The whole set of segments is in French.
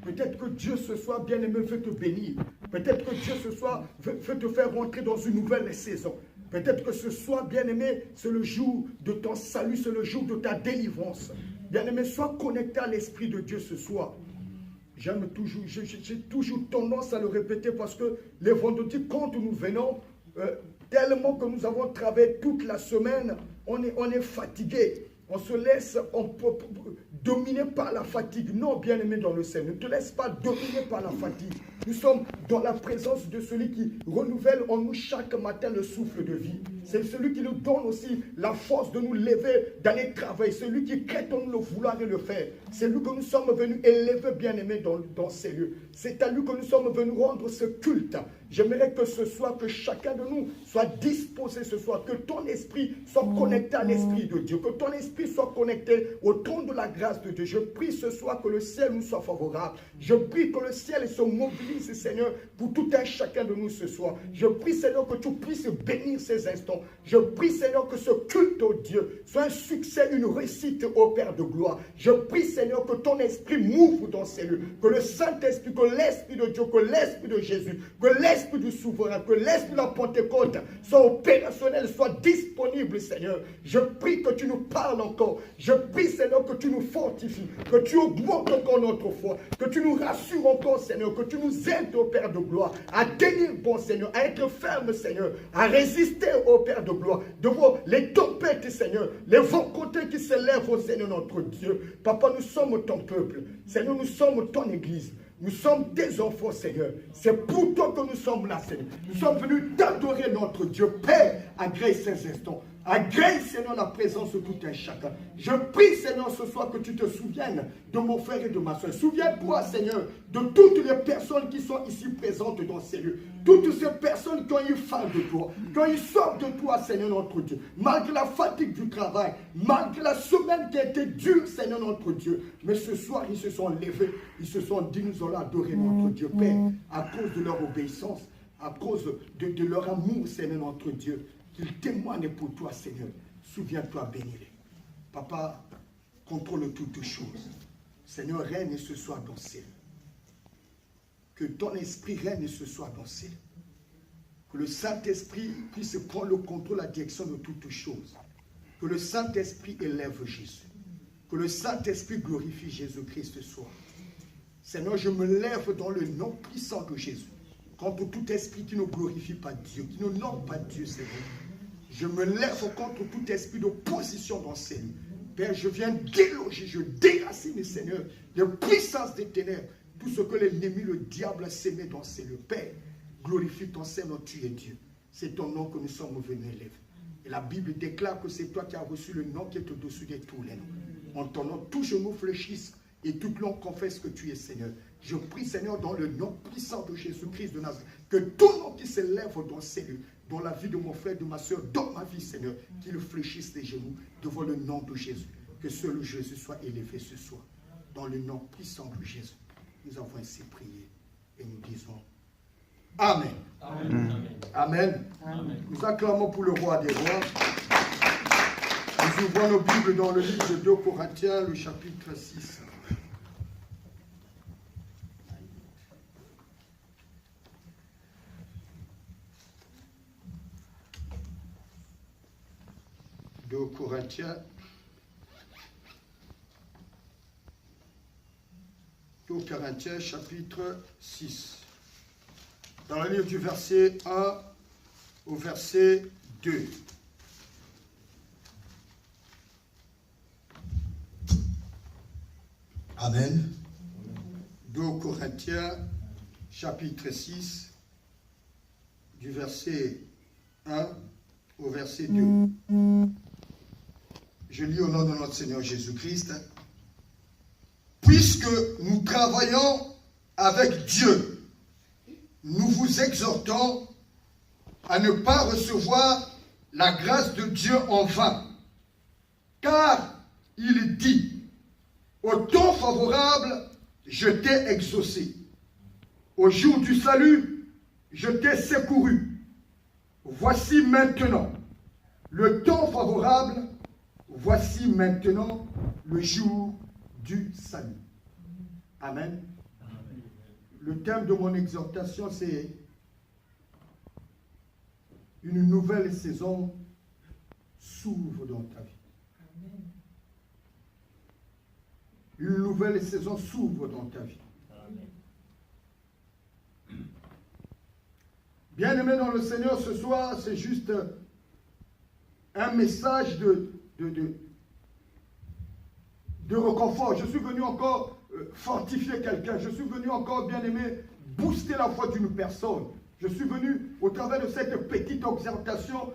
Peut-être que Dieu ce soir, bien-aimé, veut te bénir. Peut-être que Dieu ce soir veut te faire rentrer dans une nouvelle saison. Peut-être que ce soir, bien-aimé, c'est le jour de ton salut, c'est le jour de ta délivrance. Bien-aimé, sois connecté à l'Esprit de Dieu ce soir. J'ai toujours tendance à le répéter parce que les vendredis, quand nous venons, tellement que nous avons travaillé toute la semaine, on est fatigué. On se laisse dominer par la fatigue. Non, bien-aimé dans le Seigneur, ne te laisse pas dominer par la fatigue. Nous sommes dans la présence de celui qui renouvelle en nous chaque matin le souffle de vie. C'est celui qui nous donne aussi la force de nous lever, d'aller travailler. Celui qui crée en nous le vouloir et le faire. C'est lui que nous sommes venus élever, bien-aimé, dans ces lieux. C'est à lui que nous sommes venus rendre ce culte. J'aimerais que ce soir, que chacun de nous soit disposé ce soir, que ton esprit soit connecté à l'Esprit de Dieu, que ton esprit soit connecté au trône de la grâce de Dieu. Je prie ce soir que le ciel nous soit favorable. Je prie que le ciel se mobilise, Seigneur, pour tout un chacun de nous ce soir. Je prie, Seigneur, que tu puisses bénir ces instants. Je prie, Seigneur, que ce culte au Dieu soit un succès, une réussite au Père de gloire. Je prie, Seigneur, que ton esprit m'ouvre dans ces lieux, que le Saint-Esprit, que l'Esprit de Dieu, que l'Esprit de Jésus, que l'Esprit du souverain, que l'Esprit de la Pentecôte soit opérationnel, soit disponible, Seigneur. Je prie que tu nous parles encore. Je prie, Seigneur, que tu nous fortifies, que tu augmentes encore notre foi, que tu nous rassures encore, Seigneur, que tu nous aides, au Père de gloire, à tenir bon, Seigneur, à être ferme, Seigneur, à résister au Père de gloire, devant les tempêtes, Seigneur, les vents côtés qui s'élèvent au Seigneur notre Dieu. Papa, nous sommes ton peuple. Seigneur, nous sommes ton Église. Nous sommes des enfants, Seigneur. C'est pour toi que nous sommes là, Seigneur. Nous sommes venus t'adorer notre Dieu. Père, agrée ces instants. Agrée, Seigneur, la présence de tout un chacun. Je prie, Seigneur, ce soir que tu te souviennes de mon frère et de ma soeur. Souviens-toi, Seigneur, de toutes les personnes qui sont ici présentes dans ces lieux. Toutes ces personnes qui ont eu faim de toi, qui ont eu soif de toi, Seigneur, notre Dieu. Malgré la fatigue du travail, malgré la semaine qui a été dure, Seigneur, notre Dieu. Mais ce soir, ils se sont levés. Ils se sont dit, nous allons adorer notre Dieu, Père, à cause de leur obéissance, à cause de leur amour, Seigneur, notre Dieu. Qu'ils témoignent pour toi, Seigneur. Souviens-toi, bénis-les. Papa, contrôle toutes choses. Seigneur, règne ce soir dans ces lieux. Que ton esprit règne ce soir dans ces lieux. Que le Saint-Esprit puisse prendre le contrôle, la direction de toutes choses. Que le Saint-Esprit élève Jésus. Que le Saint-Esprit glorifie Jésus-Christ ce soir. Seigneur, je me lève dans le nom puissant de Jésus. Contre tout esprit qui ne glorifie pas Dieu, qui ne nomme pas Dieu, Seigneur. Je me lève contre tout esprit d'opposition dans ces lieux. Père, je viens déloger, je déracine, Seigneur, les puissances des ténèbres, tout ce que l'ennemi, le diable, a sémé dans ces lieux. Père, glorifie ton Seigneur, tu es Dieu. C'est ton nom que nous sommes venus élever. Et la Bible déclare que c'est toi qui as reçu le nom qui est au-dessus de tous les noms. En ton nom, tous genoux fléchissent et toute langue confesse que tu es Seigneur. Je prie, Seigneur, dans le nom puissant de Jésus-Christ de Nazareth, que tout nom qui s'élève dans ces lieux, dans la vie de mon frère, de ma soeur, dans ma vie, Seigneur, qu'il fléchisse les genoux devant le nom de Jésus. Que seul Jésus soit élevé ce soir. Dans le nom puissant de Jésus, nous avons ainsi prié et nous disons Amen. Amen. Amen. Amen. Nous acclamons pour le roi des rois. Nous ouvrons nos Bibles dans le livre de 2 Corinthiens, le chapitre 6. Corinthiens, 2 Corinthiens, chapitre 6. Dans le livre du verset 1 au verset 2. Amen. 2 Corinthiens, chapitre 6, du verset 1 au verset 2. Je lis au nom de notre Seigneur Jésus-Christ. Puisque nous travaillons avec Dieu, nous vous exhortons à ne pas recevoir la grâce de Dieu en vain. Car il dit, au temps favorable, je t'ai exaucé. Au jour du salut, je t'ai secouru. Voici maintenant le temps favorable, voici maintenant le jour du salut. Amen. Le thème de mon exhortation, c'est une nouvelle saison s'ouvre dans ta vie. Une nouvelle saison s'ouvre dans ta vie. Bien-aimé dans le Seigneur, ce soir, c'est juste un message de réconfort. Je suis venu encore fortifier quelqu'un. Je suis venu encore, bien-aimé, booster la foi d'une personne. Je suis venu, au travers de cette petite exhortation,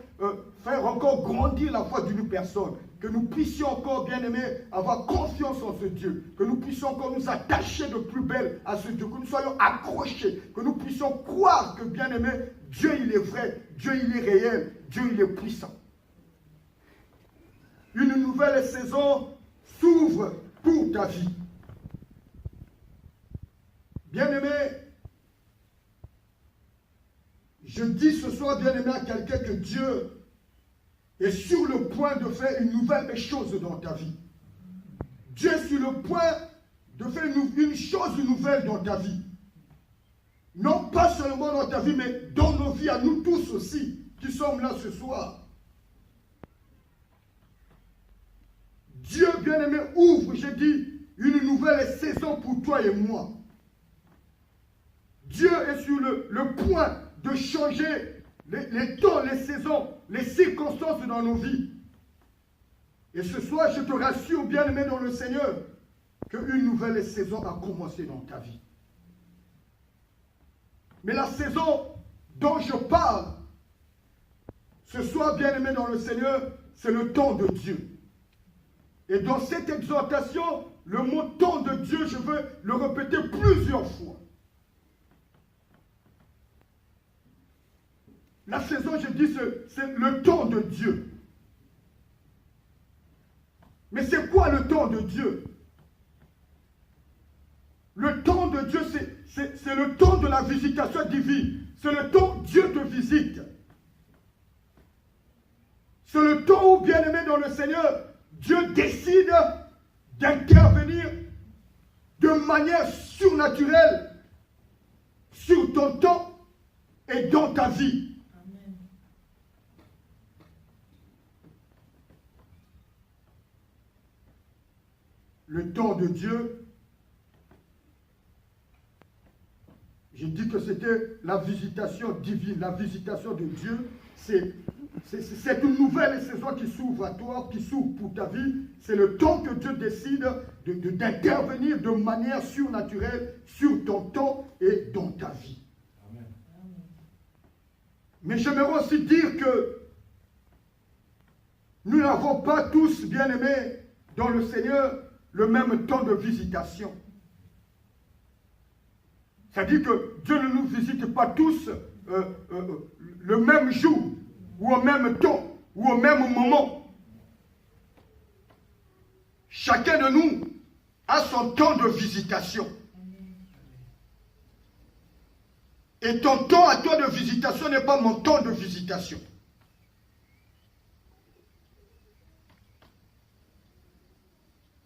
faire encore grandir la foi d'une personne. Que nous puissions encore, bien-aimés, avoir confiance en ce Dieu. Que nous puissions encore nous attacher de plus belle à ce Dieu. Que nous soyons accrochés. Que nous puissions croire que, bien-aimés, Dieu, il est vrai. Dieu, il est réel. Dieu, il est puissant. Une nouvelle saison s'ouvre pour ta vie. Bien-aimé, je dis ce soir, bien-aimé, à quelqu'un que Dieu est sur le point de faire une nouvelle chose dans ta vie. Dieu est sur le point de faire une chose nouvelle dans ta vie. Non pas seulement dans ta vie, mais dans nos vies, à nous tous aussi, qui sommes là ce soir. Dieu, bien-aimé, ouvre, j'ai dit, une nouvelle saison pour toi et moi. Dieu est sur le point de changer les temps, les saisons, les circonstances dans nos vies. Et ce soir, je te rassure, bien-aimé dans le Seigneur, qu'une nouvelle saison a commencé dans ta vie. Mais la saison dont je parle, ce soir, bien-aimé dans le Seigneur, c'est le temps de Dieu. Et dans cette exhortation, le mot temps de Dieu, je veux le répéter plusieurs fois. La saison, je dis, c'est le temps de Dieu. Mais c'est quoi le temps de Dieu? Le temps de Dieu, c'est le temps de la visitation divine. C'est le temps où Dieu te visite. C'est le temps où, bien-aimé dans le Seigneur, Dieu décide d'intervenir de manière surnaturelle sur ton temps et dans ta vie. Le temps de Dieu, j'ai dit que c'était la visitation divine, la visitation de Dieu, c'est une nouvelle saison qui s'ouvre à toi, qui s'ouvre pour ta vie. C'est le temps que Dieu décide d'intervenir de manière surnaturelle sur ton temps et dans ta vie. Amen. Mais j'aimerais aussi dire que nous n'avons pas tous, bien-aimés, dans le Seigneur, le même temps de visitation. C'est-à-dire que Dieu ne nous visite pas tous le même jour, ou au même temps, ou au même moment. Chacun de nous a son temps de visitation. Et ton temps à toi de visitation n'est pas mon temps de visitation.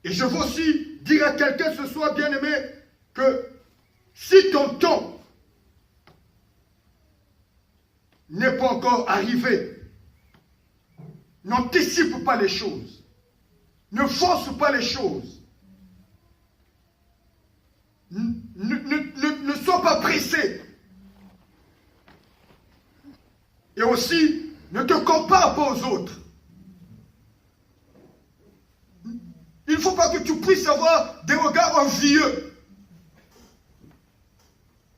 Et je veux aussi dire à quelqu'un ce soir, bien-aimé, que si ton temps n'est pas encore arrivé, n'anticipe pas les choses. Ne force pas les choses. Ne sois pas pressé. Et aussi, ne te compare pas aux autres. Il ne faut pas que tu puisses avoir des regards envieux.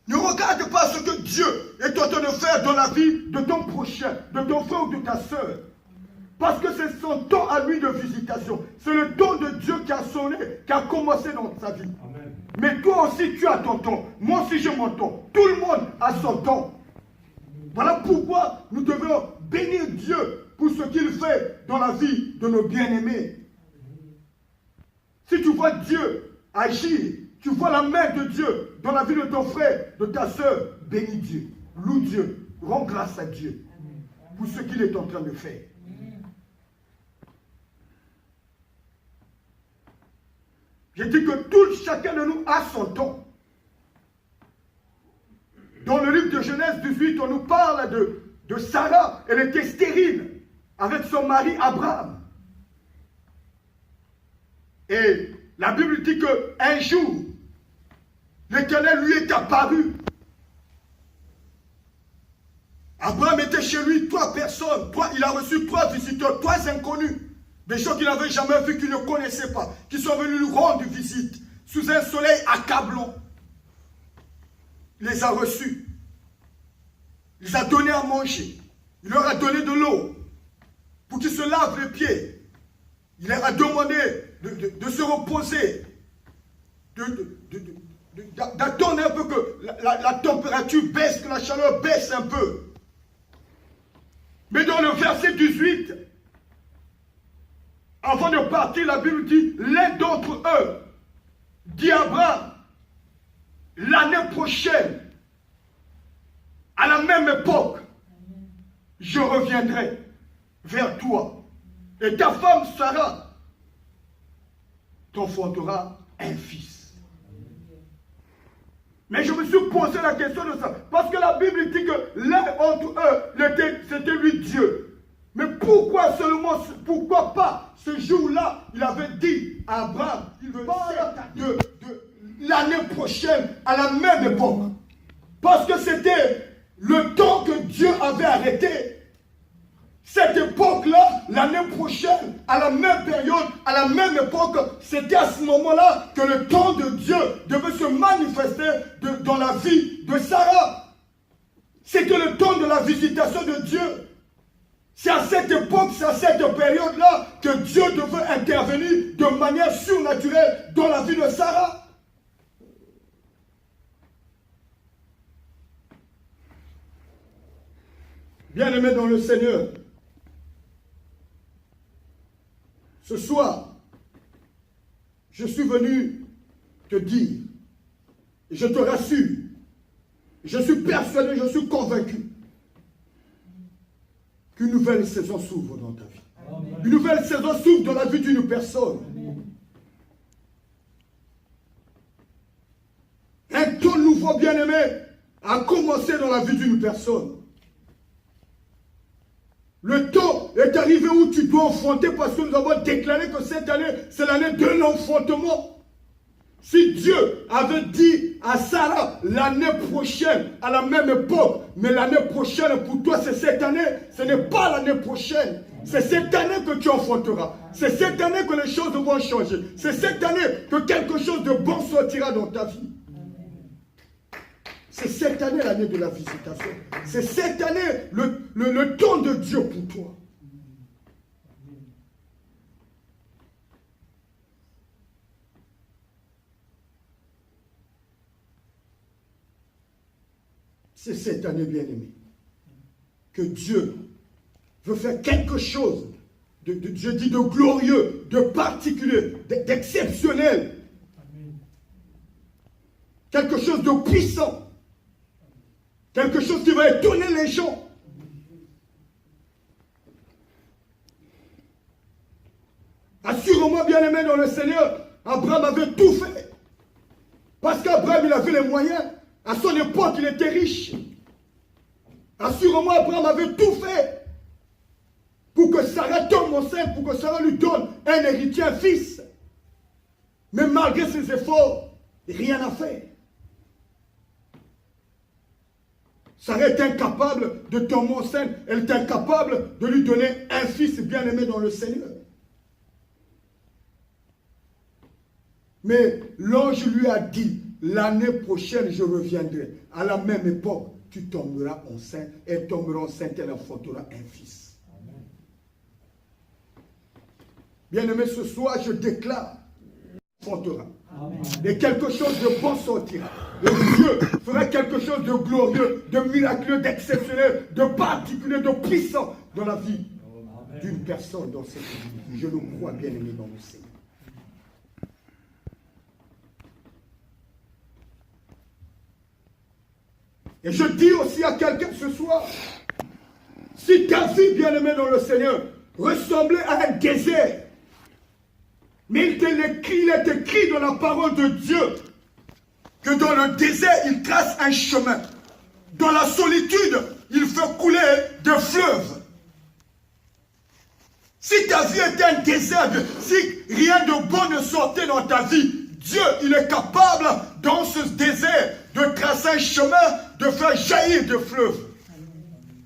Ne regarde pas ce que Dieu est en train de faire dans la vie de ton prochain, de ton frère ou de ta soeur. Parce que c'est son temps à lui de visitation. C'est le temps de Dieu qui a sonné, qui a commencé dans sa vie. Amen. Mais toi aussi, tu as ton temps. Moi aussi, j'ai mon temps. Tout le monde a son temps. Voilà pourquoi nous devons bénir Dieu pour ce qu'il fait dans la vie de nos bien-aimés. Si tu vois Dieu agir, tu vois la main de Dieu dans la vie de ton frère, de ta soeur, bénis Dieu, loue Dieu, rends grâce à Dieu pour ce qu'il est en train de faire. J'ai dit que chacun de nous a son temps. Genèse 18, on nous parle de Sarah. Elle était stérile avec son mari Abraham. Et la Bible dit qu'un jour, l'Éternel lui est apparu. Abraham était chez lui, 3 personnes. Il a reçu 3 visiteurs, 3 inconnus. Des gens qu'il n'avait jamais vus, qu'il ne connaissait pas, qui sont venus lui rendre visite sous un soleil accablant. Il les a reçus. Il les a donné à manger. Il leur a donné de l'eau pour qu'ils se lavent les pieds. Il leur a demandé de se reposer, d'attendre un peu que la température baisse, que la chaleur baisse un peu. Mais dans le verset 18, avant de partir, la Bible dit, l'un d'entre eux dit à Abraham, l'année prochaine, à la même époque, je reviendrai vers toi. Et ta femme Sarah t'enfantera un fils. Mais je me suis posé la question de ça. Parce que la Bible dit que l'un d'entre eux, c'était lui Dieu. Mais pourquoi seulement, pourquoi pas ce jour-là, il avait dit à Abraham, il parle de l'année prochaine, à la même époque. Parce que c'était le temps que Dieu avait arrêté. Cette époque-là, l'année prochaine, à la même période, à la même époque, c'était à ce moment-là que le temps de Dieu devait se manifester dans la vie de Sarah. C'était le temps de la visitation de Dieu. C'est à cette époque, c'est à cette période-là que Dieu devait intervenir de manière surnaturelle dans la vie de Sarah. Bien-aimés dans le Seigneur, ce soir, je suis venu te dire, et je te rassure, je suis persuadé, je suis convaincu qu'une nouvelle saison s'ouvre dans ta vie. Amen. Une nouvelle saison s'ouvre dans la vie d'une personne. Amen. Un temps nouveau, bien-aimé, a commencé dans la vie d'une personne. Le temps est arrivé où tu dois enfanter parce que nous avons déclaré que cette année, c'est l'année de l'enfantement. Si Dieu avait dit à Sarah l'année prochaine, à la même époque, mais l'année prochaine pour toi c'est cette année, ce n'est pas l'année prochaine. C'est cette année que tu enfanteras. C'est cette année que les choses vont changer. C'est cette année que quelque chose de bon sortira dans ta vie. C'est cette année l'année de la visitation. C'est cette année le temps de Dieu pour toi. C'est cette année, bien-aimée, que Dieu veut faire quelque chose je dis de glorieux, de particulier, d'exceptionnel. Quelque chose de puissant. Quelque chose qui va étonner les gens. Assurément, bien-aimé dans le Seigneur, Abraham avait tout fait. Parce qu'Abraham, il avait les moyens. À son époque, il était riche. Assurément, Abraham avait tout fait pour que Sarah tombe enceinte, pour que Sarah lui donne un héritier, un fils. Mais malgré ses efforts, rien n'a fait. Sarah est incapable de tomber enceinte. Elle est incapable de lui donner un fils bien-aimé dans le Seigneur. Mais l'ange lui a dit, l'année prochaine je reviendrai. À la même époque, tu tomberas enceinte. Elle tombera enceinte, elle enfantera un fils. Bien-aimé, ce soir, je déclare, enfantera. Et quelque chose de bon sortira. Et Dieu fera quelque chose de glorieux, de miraculeux, d'exceptionnel, de particulier, de puissant dans la vie d'une personne dans cette vie. Je le crois, bien-aimé, dans le Seigneur. Et je dis aussi à quelqu'un ce soir, si ta vie, bien-aimé dans le Seigneur, ressemblait à un désert, mais il est écrit dans la parole de Dieu que dans le désert, il trace un chemin. Dans la solitude, il fait couler des fleuves. Si ta vie était un désert, si rien de bon ne sortait dans ta vie, Dieu, il est capable, dans ce désert, de tracer un chemin, de faire jaillir des fleuves.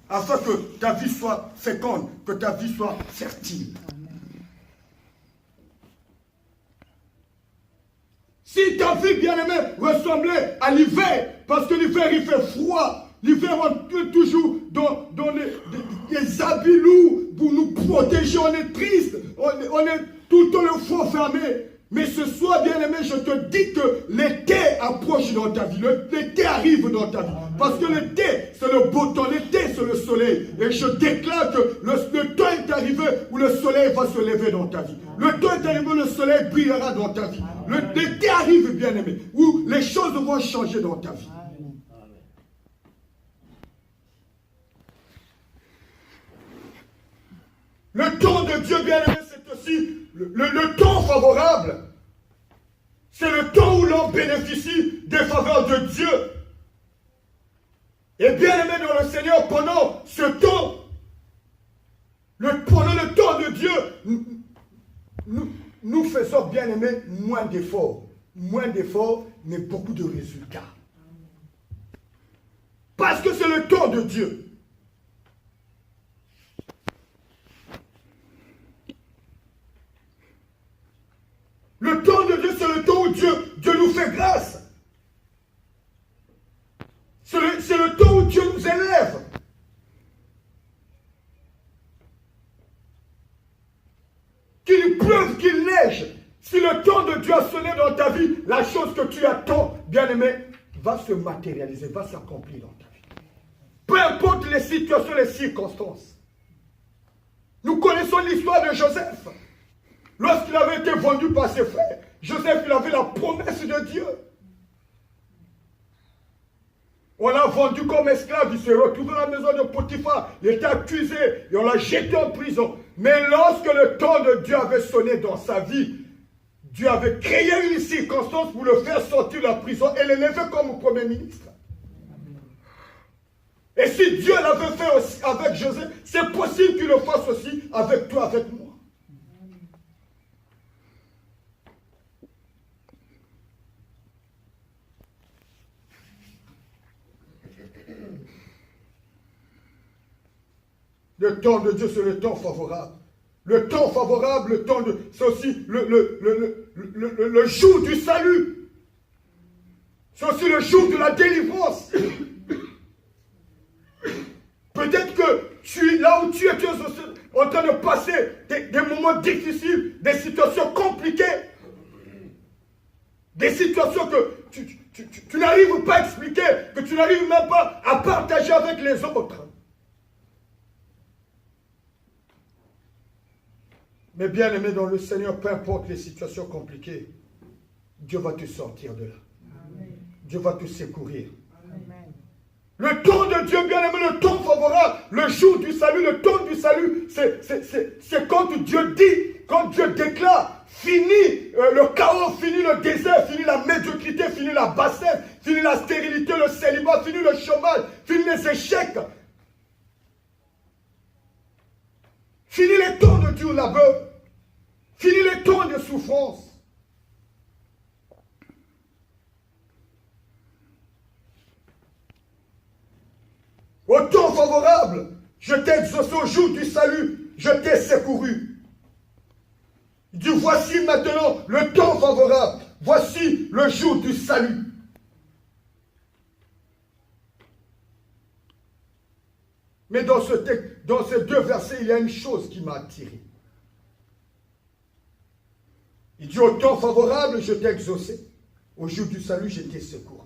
Afin que ta vie soit féconde, que ta vie soit fertile. Si ta vie, bien-aimée, ressemblait à l'hiver, parce que l'hiver, il fait froid, l'hiver, on est toujours dans les habits lourds pour nous protéger, on est triste, on est tout le temps le front fermé. Mais ce soir, bien-aimé, je te dis que l'été approche dans ta vie, l'été arrive dans ta vie. Parce que l'été, c'est le beau temps, l'été, c'est le soleil. Et je déclare que le temps est arrivé où le soleil va se lever dans ta vie. Le temps est arrivé où le soleil brillera dans ta vie. L'été arrive, bien-aimé, où les choses vont changer dans ta vie. Le temps de Dieu, bien-aimé, c'est aussi le temps favorable. C'est le temps où l'on bénéficie des faveurs de Dieu. Et bien-aimé dans le Seigneur, pendant ce temps, pendant le temps de Dieu, nous faisons, bien-aimé, moins d'efforts. Moins d'efforts, mais beaucoup de résultats. Parce que c'est le temps de Dieu. Le temps de Dieu, c'est le temps où Dieu nous fait grâce. C'est le temps où Dieu nous élève. Qu'il pleuve, qu'il neige. Si le temps de Dieu a sonné dans ta vie, la chose que tu attends, bien-aimé, va se matérialiser, va s'accomplir dans ta vie. Peu importe les situations, les circonstances. Nous connaissons l'histoire de Joseph. Lorsqu'il avait été vendu par ses frères, Joseph, il avait la promesse de Dieu. On l'a vendu comme esclave, il s'est retrouvé à la maison de Potiphar, il était accusé et on l'a jeté en prison. Mais lorsque le temps de Dieu avait sonné dans sa vie, Dieu avait créé une circonstance pour le faire sortir de la prison et l'élever comme premier ministre. Et si Dieu l'avait fait aussi avec Joseph, c'est possible qu'il le fasse aussi avec toi, avec moi. Le temps de Dieu, c'est le temps favorable. Le temps favorable, c'est aussi le jour du salut. C'est aussi le jour de la délivrance. Peut-être que là où tu es en train de passer des moments difficiles, des situations compliquées, des situations que tu n'arrives pas à expliquer, que tu n'arrives même pas à partager avec les autres. Mais bien aimé dans le Seigneur, peu importe les situations compliquées, Dieu va te sortir de là. Amen. Dieu va te secourir. Amen. Le temps de Dieu, bien aimé, le temps favorable, le jour du salut, le temps du salut, c'est quand Dieu dit, quand Dieu déclare, fini le chaos, fini le désert, fini la médiocrité, fini la bassesse, fini la stérilité, le célibat, fini le chômage, fini les échecs. Fini les temps de dur labeur. Fini les temps de souffrance. Au temps favorable, je t'ai exaucé au jour du salut, je t'ai secouru. Il dit, voici maintenant le temps favorable, voici le jour du salut. Mais dans ces deux versets, il y a une chose qui m'a attiré. Il dit, au temps favorable, je t'ai exaucé. Au jour du salut, je t'ai secouru.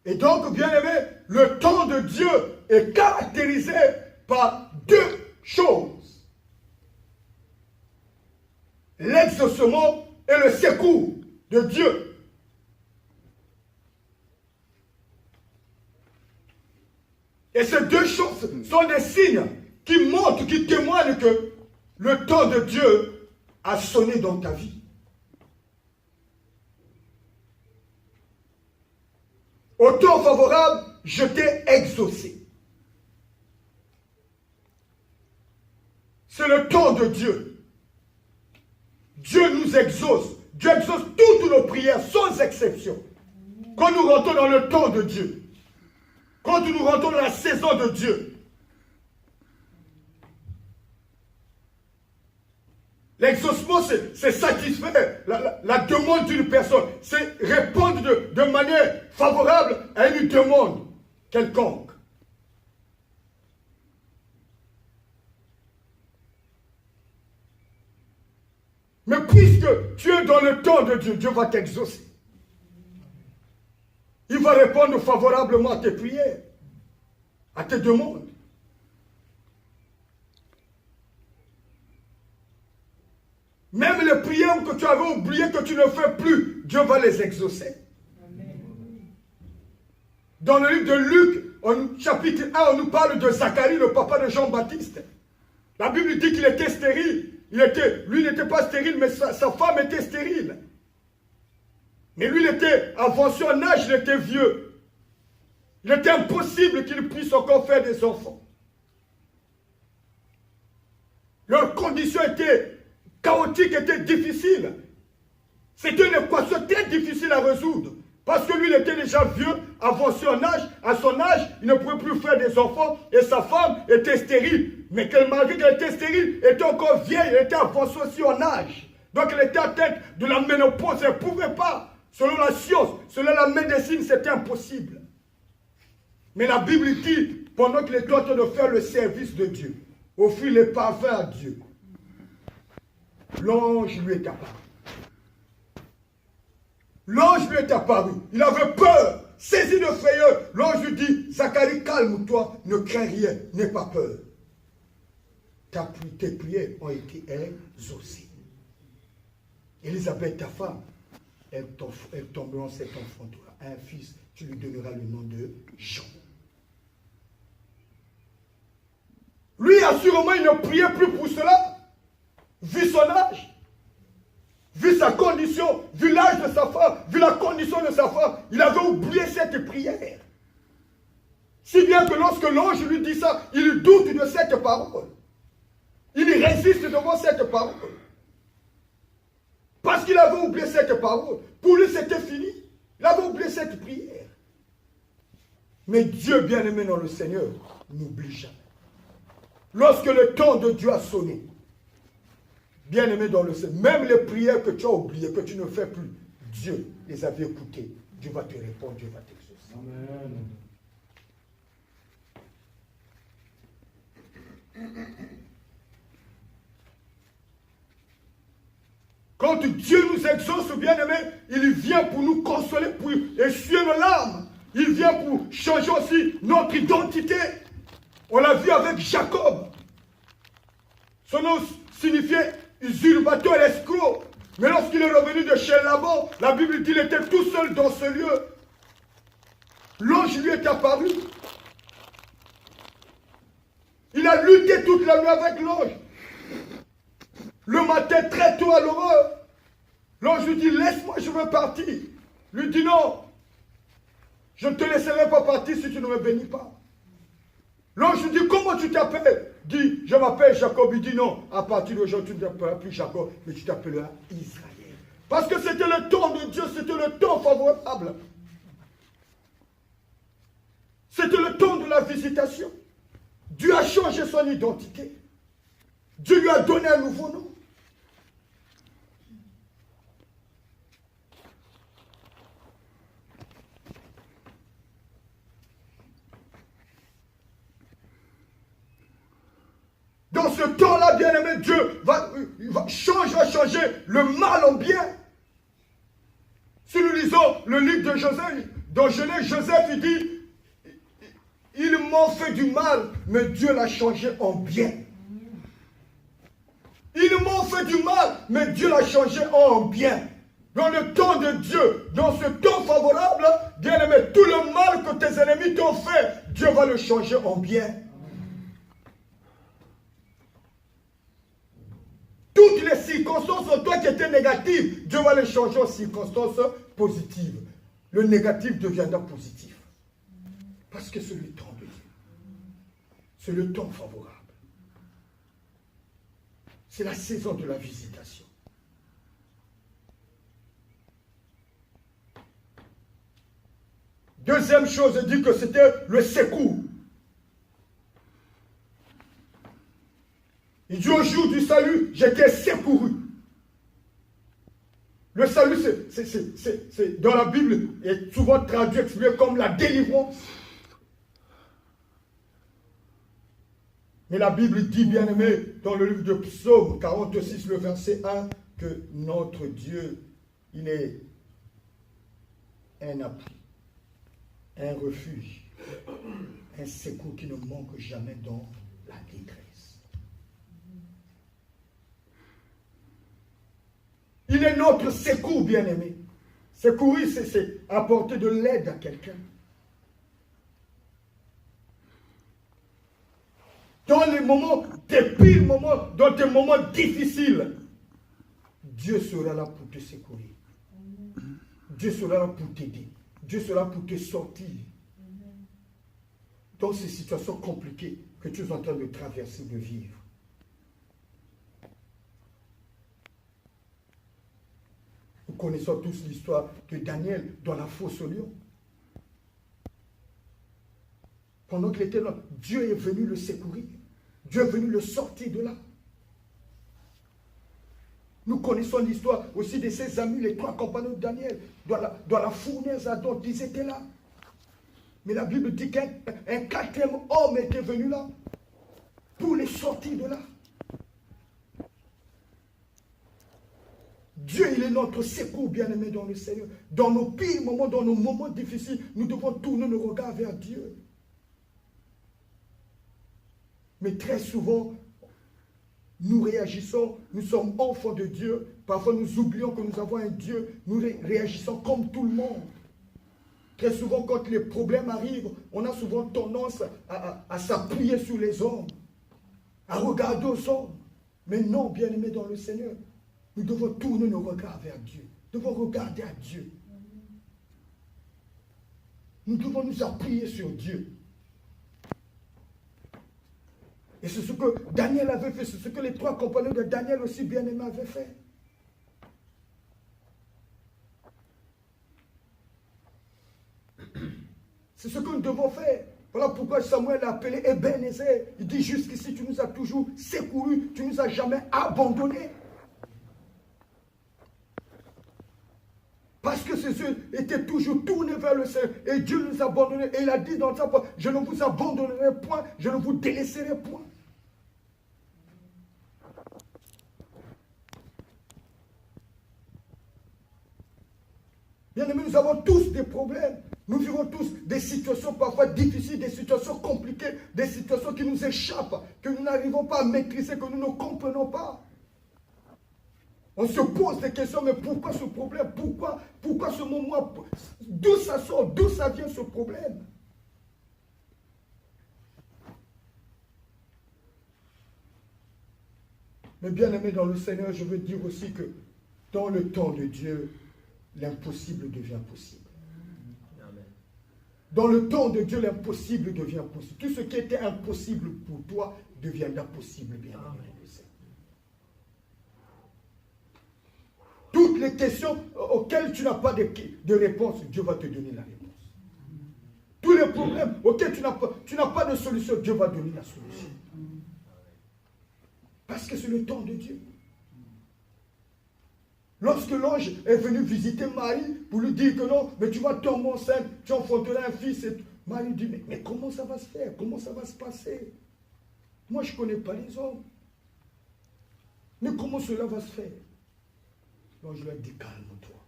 Et donc, bien aimé, le temps de Dieu est caractérisé par deux choses. L'exaucement et le secours de Dieu. Et ces deux choses sont des signes qui montrent, qui témoignent que le temps de Dieu a sonné dans ta vie. Au temps favorable, je t'ai exaucé. C'est le temps de Dieu. Dieu nous exauce. Dieu exauce toutes nos prières sans exception. Quand nous rentrons dans le temps de Dieu, quand nous rentrons dans la saison de Dieu, l'exaucement, c'est satisfaire la demande d'une personne. C'est répondre de manière favorable à une demande quelconque. Mais puisque tu es dans le temps de Dieu, Dieu va t'exaucer. Il va répondre favorablement à tes prières, à tes demandes. Même les prières que tu avais oubliées, que tu ne fais plus, Dieu va les exaucer. Amen. Dans le livre de Luc, chapitre 1, on nous parle de Zacharie, le papa de Jean-Baptiste. La Bible dit qu'il était stérile. Lui n'était pas stérile, mais sa femme était stérile. Mais lui, il était avancé en âge, il était vieux. Il était impossible qu'il puisse encore faire des enfants. Leurs conditions étaient chaotiques, étaient difficiles. C'était une équation très difficile à résoudre. Parce que lui, il était déjà vieux, avancé en âge. À son âge, il ne pouvait plus faire des enfants. Et sa femme était stérile. Mais malgré qu'elle était stérile, elle était encore vieille. Elle était avancée aussi en âge. Donc elle était atteinte de la ménopause. Elle ne pouvait pas. Selon la science, selon la médecine, c'était impossible. Mais la Bible dit, pendant qu'il était en train de faire le service de Dieu, offrir les parfums à Dieu, l'ange lui est apparu. L'ange lui est apparu. Il avait peur, saisi de frayeur. L'ange lui dit, Zacharie, calme-toi, ne crains rien, n'aie pas peur. Tes prières ont été exaucées. Élisabeth, ta femme, elle tombera cet enfant, toi, un fils, tu lui donneras le nom de Jean. Lui, assurément, il ne priait plus pour cela, vu son âge. Vu sa condition, vu l'âge de sa femme, vu la condition de sa femme, il avait oublié cette prière. Si bien que lorsque l'ange lui dit ça, il doute de cette parole. Il résiste devant cette parole. Parce qu'il avait oublié cette parole. Pour lui, c'était fini. Il avait oublié cette prière. Mais Dieu, bien-aimé dans le Seigneur, n'oublie jamais. Lorsque le temps de Dieu a sonné, bien-aimé dans le Seigneur, même les prières que tu as oubliées, que tu ne fais plus, Dieu les avait écoutées. Dieu va te répondre, Dieu va t'exaucer. Amen. Quand Dieu nous exauce, bien-aimé, il vient pour nous consoler, pour essuyer nos larmes. Il vient pour changer aussi notre identité. On l'a vu avec Jacob. Son nom signifiait usurpateur, escroc. Mais lorsqu'il est revenu de chez Laban, la Bible dit qu'il était tout seul dans ce lieu. L'ange lui est apparu. Il a lutté toute la nuit avec l'ange. Le matin, très tôt à l'aurore, l'ange lui dit, laisse-moi, je veux partir. Lui dit, non, je ne te laisserai pas partir si tu ne me bénis pas. L'ange lui dit, comment tu t'appelles? Dit, je m'appelle Jacob. Il dit, non, à partir d'aujourd'hui, tu ne t'appelleras plus Jacob, mais tu t'appelleras Israël. Parce que c'était le temps de Dieu, c'était le temps favorable. C'était le temps de la visitation. Dieu a changé son identité. Dieu lui a donné un nouveau nom. Dans ce temps-là, bien-aimé, Dieu va changer le mal en bien. Si nous lisons le livre de Joseph, dans Genèse, Joseph, il dit, ils m'ont fait du mal, mais Dieu l'a changé en bien. Ils m'ont fait du mal, mais Dieu l'a changé en bien. Dans le temps de Dieu, dans ce temps favorable, bien-aimé, tout le mal que tes ennemis t'ont fait, Dieu va le changer en bien. Toutes les circonstances en toi qui étaient négatives, Dieu va les changer en circonstances positives. Le négatif deviendra positif. Parce que c'est le temps de Dieu. C'est le temps favorable. C'est la saison de la visitation. Deuxième chose, il dit que c'était le secours. Il dit au jour du salut, j'étais secouru. Le salut, c'est dans la Bible, est souvent traduit, expliqué comme la délivrance. Mais la Bible dit, bien aimé, dans le livre de Psaume 46, le verset 1, que notre Dieu, il est un appui, un refuge, un secours qui ne manque jamais dans la détresse. Il est notre secours, bien-aimé. Secourir, c'est apporter de l'aide à quelqu'un. Dans les moments, des pires moments, dans des moments difficiles, Dieu sera là pour te secourir. Dieu sera là pour t'aider. Dieu sera là pour te sortir. Dans ces situations compliquées que tu es en train de traverser, de vivre. Nous connaissons tous l'histoire de Daniel dans la fosse au lion. Pendant qu'il était là, Dieu est venu le secourir. Dieu est venu le sortir de là. Nous connaissons l'histoire aussi de ses amis, les 3 compagnons de Daniel, dans la fournaise à dont ils étaient là. Mais la Bible dit qu'un 4e homme était venu là pour les sortir de là. Dieu, il est notre secours, bien-aimé dans le Seigneur. Dans nos pires moments, dans nos moments difficiles, nous devons tourner nos regards vers Dieu. Mais très souvent, nous réagissons, nous sommes enfants de Dieu. Parfois, nous oublions que nous avons un Dieu. Nous réagissons comme tout le monde. Très souvent, quand les problèmes arrivent, on a souvent tendance à s'appuyer sur les hommes, à regarder aux hommes. Mais non, bien-aimé dans le Seigneur, nous devons tourner nos regards vers Dieu. Nous devons regarder à Dieu. Nous devons nous appuyer sur Dieu. Et c'est ce que Daniel avait fait, c'est ce que les 3 compagnons de Daniel aussi bien-aimés avaient fait. C'est ce que nous devons faire. Voilà pourquoi Samuel l'a appelé Ebenezer. Il dit jusqu'ici, tu nous as toujours secourus, tu ne nous as jamais abandonnés. Parce que ces yeux étaient toujours tournés vers le Seigneur. Et Dieu nous a abandonnés. Et il a dit dans sa parole, je ne vous abandonnerai point, je ne vous délaisserai point. Bien aimés, nous avons tous des problèmes. Nous vivons tous des situations parfois difficiles, des situations compliquées, des situations qui nous échappent, que nous n'arrivons pas à maîtriser, que nous ne comprenons pas. On se pose des questions, mais pourquoi ce problème? Pourquoi ce moment? D'où ça sort? D'où ça vient ce problème? Mais bien aimé dans le Seigneur, je veux dire aussi que dans le temps de Dieu, l'impossible devient possible. Dans le temps de Dieu, l'impossible devient possible. Tout ce qui était impossible pour toi deviendra possible, bien aimé. Toutes les questions auxquelles tu n'as pas de réponse, Dieu va te donner la réponse. Tous les problèmes auxquels tu n'as pas de solution, Dieu va donner la solution. Parce que c'est le temps de Dieu. Lorsque l'ange est venu visiter Marie pour lui dire que non, mais tu vas tomber enceinte, tu enfanteras un fils. Et Marie dit, mais comment ça va se faire? Comment ça va se passer? Moi, je ne connais pas les hommes. Mais comment cela va se faire? Donc je lui ai dit, calme-toi.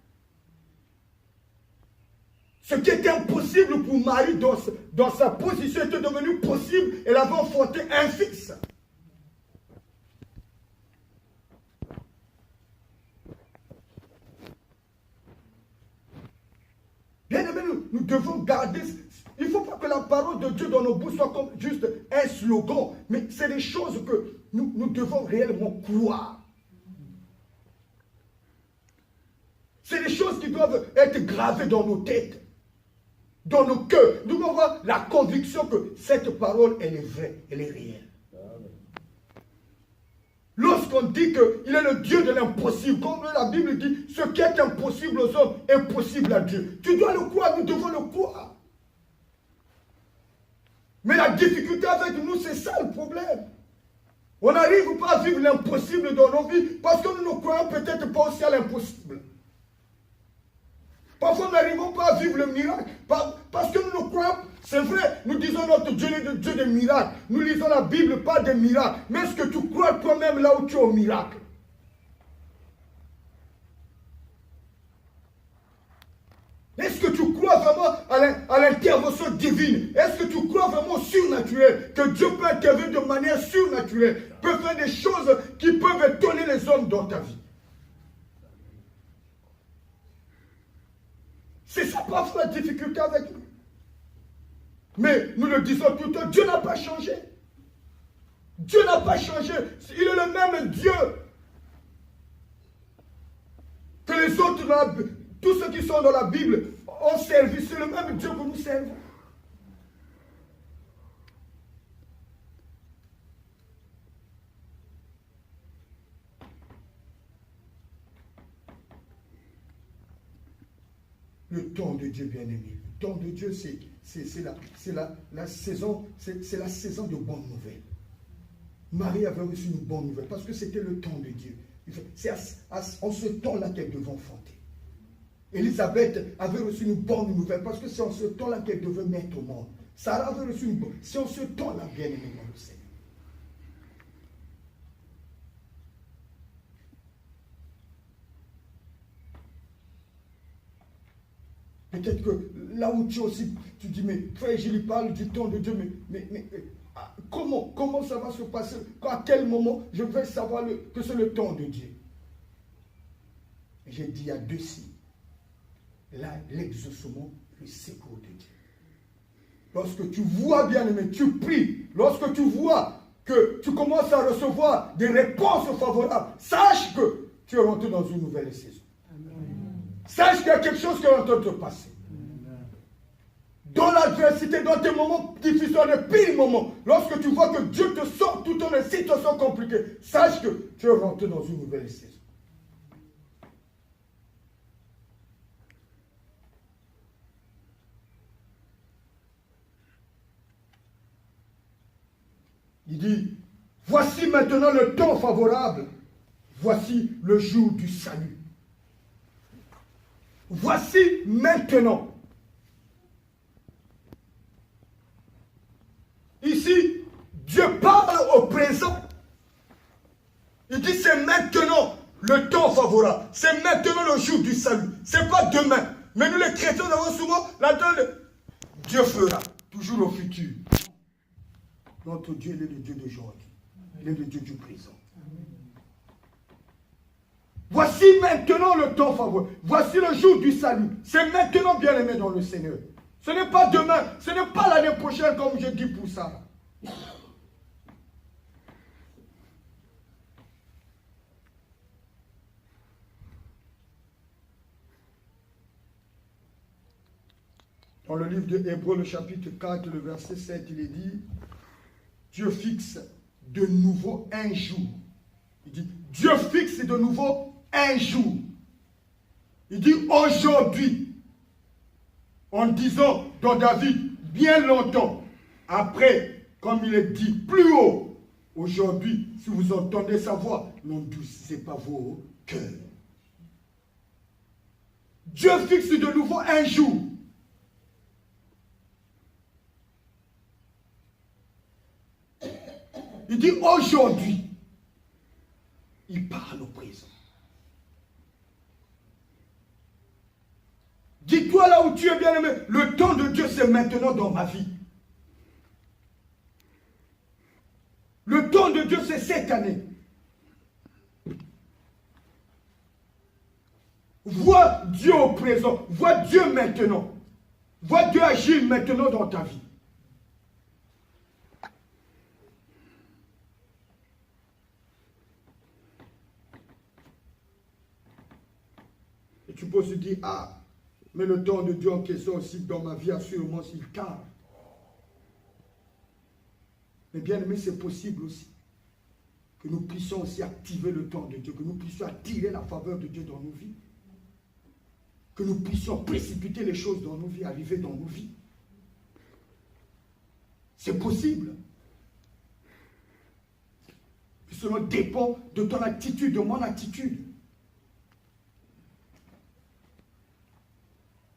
Ce qui était impossible pour Marie dans sa position était devenu possible. Elle avait enfanté un fils. Bien aimé, nous devons garder. Il ne faut pas que la parole de Dieu dans nos bouches soit comme juste un slogan. Mais c'est des choses que nous devons réellement croire. C'est des choses qui doivent être gravées dans nos têtes. dans nos cœurs. Nous devons avoir la conviction que cette parole, elle est vraie, elle est réelle. Lorsqu'on dit qu'il est le Dieu de l'impossible, comme la Bible dit, ce qui est impossible aux hommes est possible à Dieu. Tu dois le croire, nous devons le croire. Mais la difficulté avec nous, c'est ça le problème. On n'arrive pas à vivre l'impossible dans nos vies parce que nous ne croyons peut-être pas aussi à l'impossible. Parfois, nous n'arrivons pas à vivre le miracle parce que nous ne croyons. C'est vrai, nous disons notre Dieu est le Dieu des miracles. Nous lisons la Bible, pas des miracles. Mais est-ce que tu crois toi-même là où tu es au miracle? Est-ce que tu crois vraiment à l'intervention divine? Est-ce que tu crois vraiment au surnaturel? Que Dieu peut intervenir de manière surnaturelle, peut faire des choses qui peuvent étonner les hommes dans ta vie? C'est ça parfois la difficulté avec nous. Mais nous le disons tout le temps, Dieu n'a pas changé. Dieu n'a pas changé. Il est le même Dieu que les autres, tous ceux qui sont dans la Bible ont servi. C'est le même Dieu que nous servons. Le temps de Dieu, bien-aimé. Le temps de Dieu, c'est la saison, c'est la saison de bonnes nouvelles. Marie avait reçu une bonne nouvelle parce que c'était le temps de Dieu. C'est en ce temps-là qu'elle devait enfanter. Élisabeth avait reçu une bonne nouvelle parce que c'est en ce temps-là qu'elle devait mettre au monde. Sarah avait reçu une bonne. C'est en ce temps-là, bien-aimé, dans le Seigneur. Peut-être que là où tu es aussi, tu dis, mais frère, je lui parle du temps de Dieu, mais comment ça va se passer? À quel moment je vais savoir que c'est le temps de Dieu? J'ai dit, il y a deux signes. Là, l'exaucement, le secours de Dieu. Lorsque tu vois, bien aimé, tu pries. Lorsque tu vois que tu commences à recevoir des réponses favorables, sache que tu es rentré dans une nouvelle saison. Sache qu'il y a quelque chose qui est en train de te passer. Dans l'adversité, dans tes moments difficiles, dans les pires moments, lorsque tu vois que Dieu te sort tout dans les situations compliquées, sache que tu es rentré dans une nouvelle saison. Il dit, voici maintenant le temps favorable, voici le jour du salut. Voici maintenant. Ici, Dieu parle au présent. Il dit c'est maintenant le temps favorable. C'est maintenant le jour du salut. C'est pas demain. Mais nous les chrétiens, nous avons souvent la donne. Dieu fera. Toujours au futur. Notre Dieu, il est le Dieu d'aujourd'hui. Il est le Dieu du présent. Voici maintenant le temps favorable. Voici le jour du salut. C'est maintenant, bien aimé dans le Seigneur. Ce n'est pas demain. Ce n'est pas l'année prochaine comme je dis pour ça. Dans le livre de Hébreux, le chapitre 4, le verset 7, il est dit, Dieu fixe de nouveau un jour. Il dit, Dieu fixe de nouveau un jour. Il dit aujourd'hui, en disant dans David, bien longtemps, après, comme il est dit plus haut, aujourd'hui, si vous entendez sa voix, n'endurcissez pas vos cœurs. Dieu fixe de nouveau un jour. Il dit aujourd'hui. Il parle au présent. Dis-toi là où tu es, bien-aimé, le temps de Dieu c'est maintenant dans ma vie. Le temps de Dieu c'est cette année. Vois Dieu au présent. Vois Dieu maintenant. Vois Dieu agir maintenant dans ta vie. Et tu peux se dire, ah, Mais le temps de Dieu en question aussi dans ma vie, assurément, s'il tarde. Mais bien aimé, c'est possible aussi que nous puissions aussi activer le temps de Dieu, que nous puissions attirer la faveur de Dieu dans nos vies, que nous puissions précipiter les choses dans nos vies, arriver dans nos vies. C'est possible. Cela dépend de ton attitude, de mon attitude.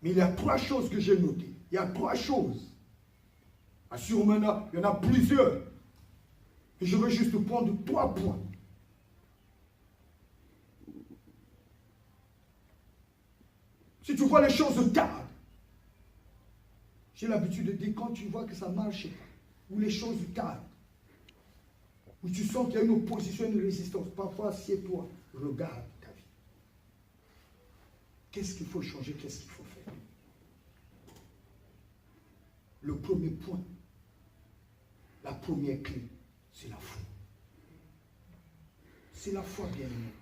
Mais il y a 3 choses que j'ai notées. Il y a 3 choses. Assurément, il y en a plusieurs. Et je veux juste prendre 3 points. Si tu vois les choses tardent, j'ai l'habitude de dire, quand tu vois que ça ne marche pas, ou les choses tardent, où tu sens qu'il y a une opposition, une résistance, parfois assieds-toi, regarde ta vie. Qu'est-ce qu'il faut changer, qu'est-ce qu'il faut faire? Le premier point, la première clé, c'est la foi. C'est la foi, bien aimé.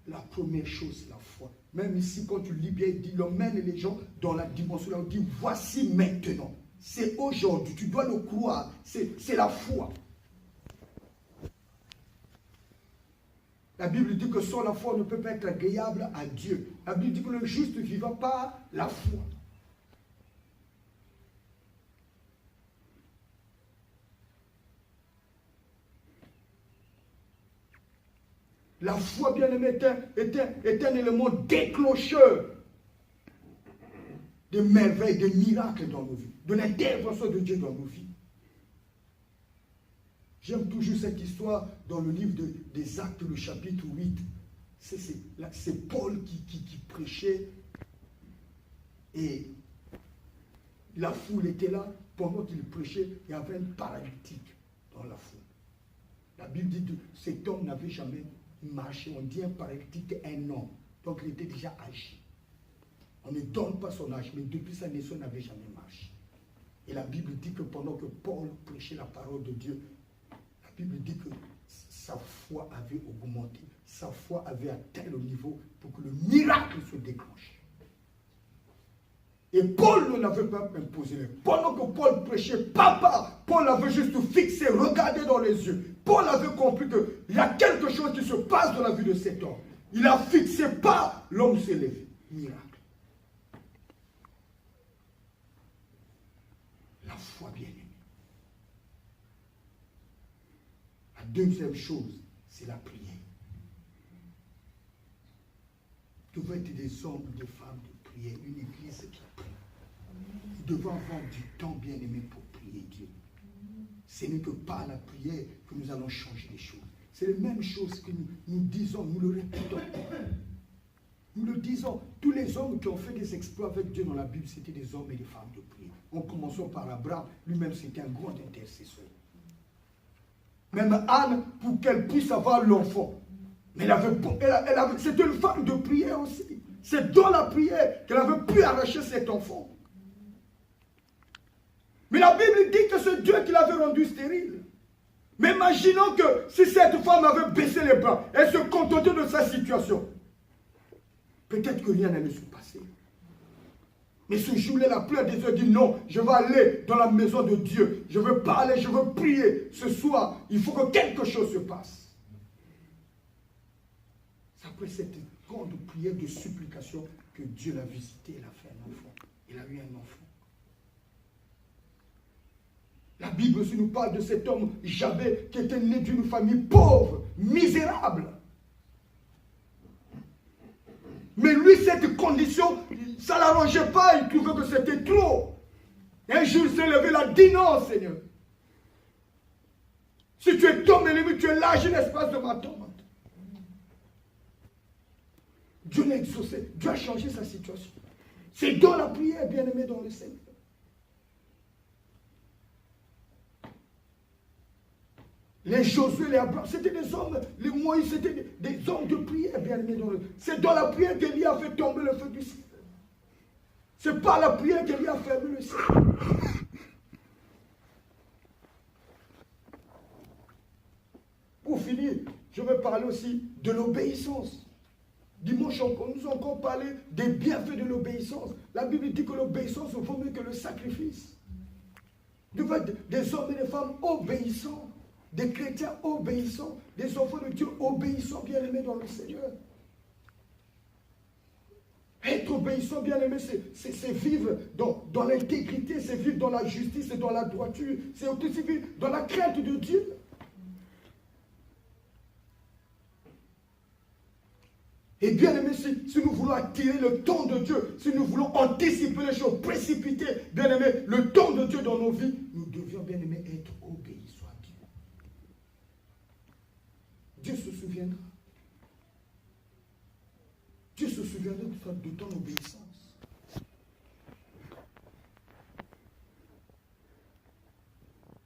La première chose, c'est la foi. Même ici, quand tu lis bien, il emmène les gens dans la dimension là, il dit, voici maintenant. C'est aujourd'hui, tu dois le croire. C'est la foi. La Bible dit que sans la foi, on ne peut pas être agréable à Dieu. La Bible dit que le juste vivra par la foi. La foi, bien aimé, est un élément déclencheur de merveilles, de miracles dans nos vies, de l'intervention de Dieu dans nos vies. J'aime toujours cette histoire dans le livre des Actes, le chapitre 8. C'est Paul qui prêchait et la foule était là. Pendant qu'il prêchait, il y avait un paralytique dans la foule. La Bible dit que cet homme n'avait jamais marché. On dit un paralytique, un homme. Donc il était déjà âgé. On ne donne pas son âge, mais depuis sa naissance, il n'avait jamais marché. Et la Bible dit que pendant que Paul prêchait la parole de Dieu, la Bible dit que sa foi avait augmenté, sa foi avait atteint le niveau pour que le miracle se déclenche. Et Paul ne l'avait pas imposé. Pendant que Paul prêchait, Paul avait juste fixé, regardé dans les yeux. Paul avait compris qu'il y a quelque chose qui se passe dans la vie de cet homme. Il a fixé pas, l'homme s'est levé. Miracle. La foi bien-aimée. La deuxième chose, c'est la prière. Nous devons être des hommes, des femmes de prière, une église qui prie. Nous devons avoir du temps bien-aimé pour prier Dieu. Ce n'est que par la prière que nous allons changer les choses. C'est la même chose que nous disons, nous le répétons. Nous le disons. Tous les hommes qui ont fait des exploits avec Dieu dans la Bible, c'était des hommes et des femmes de prière. En commençant par Abraham, lui-même c'était un grand intercesseur. Même Anne, pour qu'elle puisse avoir l'enfant. Mais c'était une femme de prière aussi. C'est dans la prière qu'elle avait pu arracher cet enfant. Mais la Bible dit que c'est Dieu qui l'avait rendu stérile. Mais imaginons que si cette femme avait baissé les bras, elle se contentait de sa situation, peut-être que rien n'allait se passer. Mais ce jour-là, la pleine des yeux dit non, je vais aller dans la maison de Dieu. Je veux parler, je veux prier. Ce soir, il faut que quelque chose se passe. C'est après cette grande prière de supplication que Dieu l'a visité. Il a fait un enfant. Il a eu un enfant. La Bible aussi nous parle de cet homme, Jabez, qui était né d'une famille pauvre, misérable. Mais lui, cette condition, ça ne l'arrangeait pas, il trouvait que c'était trop. Un jour, il s'est levé, il a dit non, Seigneur. Si tu es ton ennemi, tu es large l'espace de ma tombe. Dieu l'a exaucé, Dieu a changé sa situation. C'est dans la prière, bien-aimé dans le Seigneur. Les Josué, les Abraham, c'était des hommes, les Moïse, c'était des hommes de prière, bien aimés. C'est dans la prière qu'Élie a fait tomber le feu du ciel. C'est par la prière qu'Élie a fermé le ciel. Pour finir, je vais parler aussi de l'obéissance. Dimanche, nous avons encore parlé des bienfaits de l'obéissance. La Bible dit que l'obéissance vaut mieux que le sacrifice. Devant des hommes et des femmes obéissants, des chrétiens obéissants, des enfants de Dieu obéissants, bien-aimés dans le Seigneur. Être obéissant, bien-aimé, c'est vivre dans l'intégrité, c'est vivre dans la justice et dans la droiture, c'est aussi vivre dans la crainte de Dieu. Et bien aimé, si nous voulons attirer le temps de Dieu, si nous voulons anticiper les choses, précipiter, bien aimé, le temps de Dieu dans nos vies, nous devions, bien aimé, être obéissants à Dieu. Dieu se souviendra. Dieu se souviendra de ton obéissance.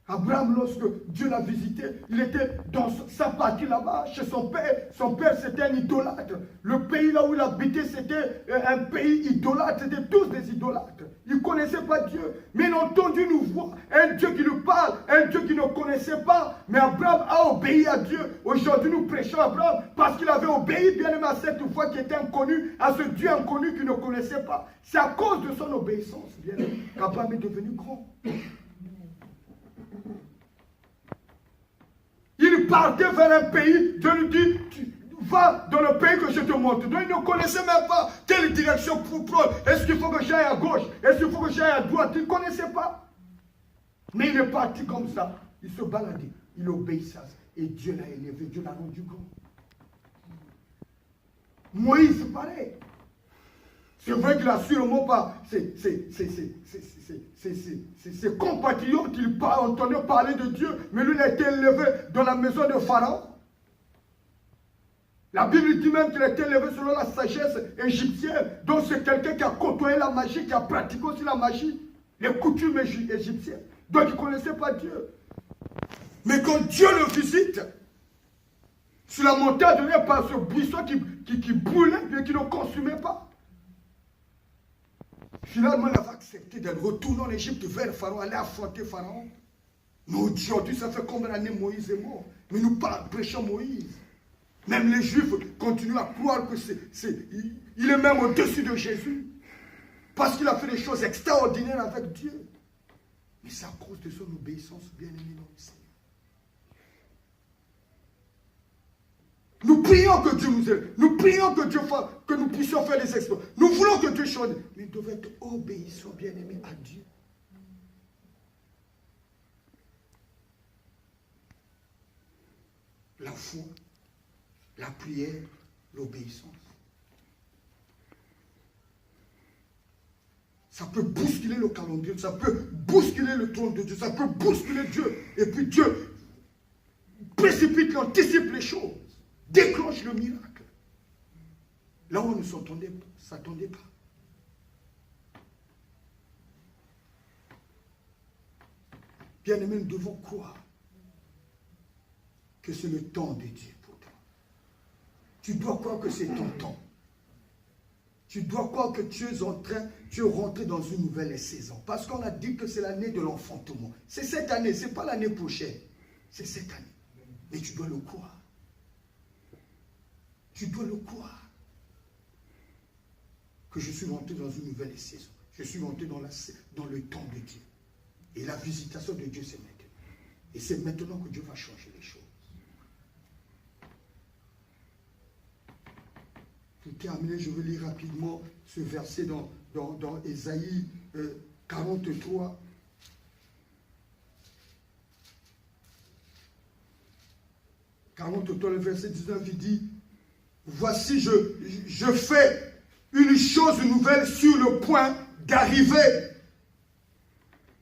Abraham, lorsque Dieu l'a visité, il était dans sa partie là-bas, chez son père. Son père, c'était un idolâtre. Le pays là où il habitait, c'était un pays idolâtre. C'était tous des idolâtres. Ils ne connaissaient pas Dieu. Mais il a entendu nous voir un Dieu qui nous parle, un Dieu qui ne connaissait pas. Mais Abraham a obéi à Dieu. Aujourd'hui, nous prêchons Abraham parce qu'il avait obéi bien aimé à cette voix qui était inconnue, à ce Dieu inconnu qu'il ne connaissait pas. C'est à cause de son obéissance, bien aimé, qu'Abraham est devenu grand. Il partait vers un pays, Dieu lui dit, va dans le pays que je te montre. Donc il ne connaissait même pas quelle direction pour prendre. Est-ce qu'il faut que j'aille à gauche? Est-ce qu'il faut que j'aille à droite? Il ne connaissait pas. Mais il est parti comme ça. Il se baladait. Il obéissait. Et Dieu l'a élevé. Dieu l'a rendu grand. Moïse, pareil. C'est vrai qu'il a sûrement pas ses compatriotes qui entendaient parler de Dieu, mais lui il a été élevé dans la maison de Pharaon. La Bible dit même qu'il a été élevé selon la sagesse égyptienne. Donc c'est quelqu'un qui a côtoyé la magie, qui a pratiqué aussi la magie, les coutumes égyptiennes. Donc il ne connaissait pas Dieu. Mais quand Dieu le visite, sur la montagne donnée par ce buisson qui brûlait mais qui ne consumait pas. Finalement, il avait accepté de retourner en Égypte vers Pharaon, aller affronter Pharaon. Mais aujourd'hui, ça fait combien d'années Moïse est mort? Mais nous prêchons Moïse. Même les Juifs continuent à croire que il est même au-dessus de Jésus. Parce qu'il a fait des choses extraordinaires avec Dieu. Mais c'est à cause de son obéissance bien-aimée dans le Seigneur. Nous prions que Dieu nous aide. Nous prions que nous puissions faire des exploits. Nous voulons que Dieu change. Mais nous devons être obéissants, bien-aimés, à Dieu. La foi, la prière, l'obéissance. Ça peut bousculer le calendrier, ça peut bousculer le trône de Dieu, ça peut bousculer Dieu. Et puis Dieu précipite, anticipe les choses. Déclenche le miracle. Là où on ne s'attendait pas. Bien-aimés, nous devons croire que c'est le temps de Dieu pour toi. Tu dois croire que c'est ton temps. Tu dois croire que tu es rentré dans une nouvelle saison. Parce qu'on a dit que c'est l'année de l'enfantement. C'est cette année, ce n'est pas l'année prochaine. C'est cette année. Mais tu dois le croire. Tu dois le croire. Que je suis rentré dans une nouvelle saison. Je suis rentré dans le temps de Dieu. Et la visitation de Dieu, c'est maintenant. Et c'est maintenant que Dieu va changer les choses. Pour terminer, je vais lire rapidement ce verset dans Ésaïe 43. Le verset 19, il dit: voici, je fais une chose nouvelle sur le point d'arriver.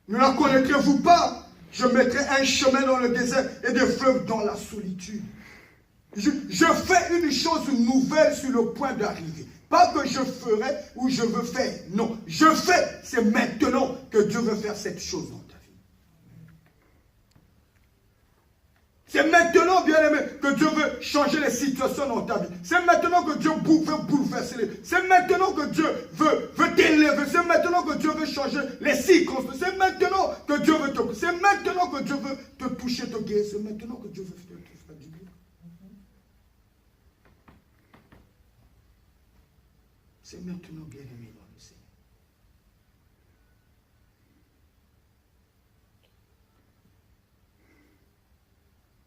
Ne la connaîtrez-vous pas? Je mettrai un chemin dans le désert et des fleuves dans la solitude. Je fais une chose nouvelle sur le point d'arriver. Pas que je ferai ou je veux faire. Non, je fais. C'est maintenant que Dieu veut faire cette chose dans ta vie. C'est maintenant, bien-aimé, que Dieu veut changer les situations dans ta vie. C'est maintenant que Dieu veut bouleverser les... C'est maintenant que Dieu veut t'élever. C'est maintenant que Dieu veut changer les circonstances. C'est maintenant que Dieu veut te... C'est maintenant que Dieu veut te toucher, te guérir. C'est maintenant que Dieu veut te faire du bien. C'est maintenant, bien-aimé dans le Seigneur.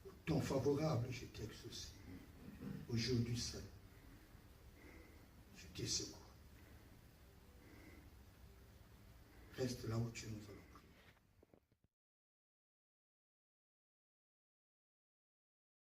Au temps favorable, je t'ai exaucé. Au jour du salut, je t'ai secouru. Reste là où tu nous as.